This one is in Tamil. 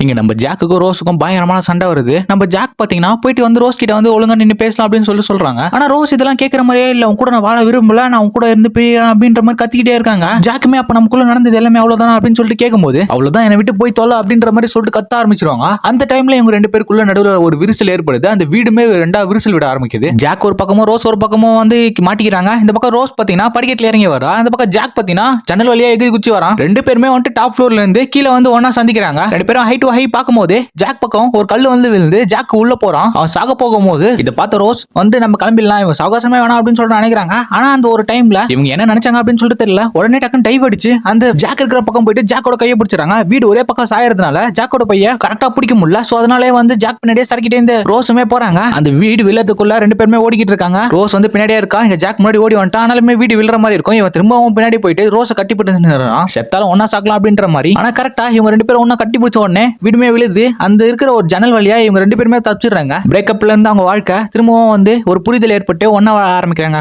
இங்க நம்ம ஜாக்குக்கும் ரோஸுக்கும் பயங்கரமான சண்டை வருது. நம்ம ஜாக் பாத்தீங்கன்னா போயிட்டு வந்து ரோஸ் கிட்ட வந்து ஒழுங்கா நின்னு பேசலாம் அப்படின்னு சொல்றாங்க. ஆனா ரோஸ் இதெல்லாம் கேட்கற மாதிரியே இல்ல, உன் கூட நான் வாழ விரும்பல, நான் உன் கூட இருந்து பிரியறேன் அப்படின்ற மாதிரி கத்திக்கிட்டே இருக்காங்க. ஜாக்குமே அப்ப நமக்குள்ள நடந்தது எல்லாமே அவ்வளவுதான் அப்படின்னு சொல்லிட்டு கேட்கும்போது அவ்வளவுதான் என்னை விட்டு போய் தொலை அப்படின்ற மாதிரி சொல்லிட்டு கத்த ஆரம்பிச்சிருவாங்க. அந்த டைம்ல இவங்க ரெண்டு பேருக்குள்ள நடுவுல ஒரு விரிசல் ஏற்படுது. அந்த வீடுமே ரெண்டா விரிசல் விட ஆரம்பிக்குது. ஜாக் ஒரு பக்கமும் ரோஸ் ஒரு பக்கமும் வந்து மாட்டிக்கிறாங்க. இந்த பக்கம் ரோஸ் பாத்தீங்கன்னா படிக்கட்டுல இறங்கி வரா, அந்த பக்கம் ஜாக் பாத்தீங்கன்னா ஜன்னல் வழியா எகிரி குச்சி வரான். ரெண்டு பேருமே வந்து டாப் ஃப்ளோர்ல இருந்து கீழே வந்து ஒன்னா சந்திக்கிறாங்க. ரெண்டு பேரும் ஹை டு ஹை பார்க்கும்போது ஜாக் பக்கம் ஒரு கல்லு வந்து விழுந்து ஜாக் உள்ள போறான். அவன் சாக போகும்போது இதை பார்த்த ரோஸ் வந்து நம்ம கிளம்பிடலாம், இவன் சாவகாசமே வேணாம் அப்படின்னு சொல்லிட்டு நினைக்கிறாங்க. ஆனா அந்த ஒரு டைம்ல இவங்க என்ன நினைச்சாங்க அப்படின்னு சொல்லிட்டு தெரியல. உடனே டக்குன்னு டைவ் அடிச்சு அந்த ஜாக் இருக்கிற பக்கம் போயிட்டு ஜாக்கோட கையை பிடிச்சாங்க. வீடு ஒரே பக்கம் சாயறதுனால ஜாக்கோட பைய கரெக்டா பிடிக்க முடியல. சோ அதனாலே வந்து ஜாக் பின்னாடியே சரக்கிட்டே இந்த ரோஸுமே போறாங்க. அந்த வீடு வில்லத்துக்குள்ள ரெண்டு பேருமே ஓடிக்கிட்டு இருக்காங்க. ரோஸ் வந்து பின்னாடியே இருக்கா, இங்க ஜாக் முன்னாடி ஓடி வந்துட்டான். ஆனாலுமே வீடு விழுற மாதிரி இருக்கும். இவன் திரும்பவும் பின்னாடி போயிட்டு ரோஸை கட்டிப்பிட்டு செத்தாலும் ஒன்னா சாக்கலாம் அப்படின்ற மாதிரி. ஆனா கரெக்டா இவங்க ரெண்டு பேரும் ஒன்னா கட்டி பிடிச்ச உடனே வீடுமே விழுது. அந்த இருக்கிற ஒரு ஜன்னல் வழியா இவங்க ரெண்டு பேருமே தப்பிச்சிடுறாங்க. பிரேக்கப்ல இருந்து அவங்க வாழ்க்கை திரும்பவும் வந்து ஒரு புரிதல் ஏற்பட்டு ஒன்னா வாழ ஆரம்பிக்கிறாங்க.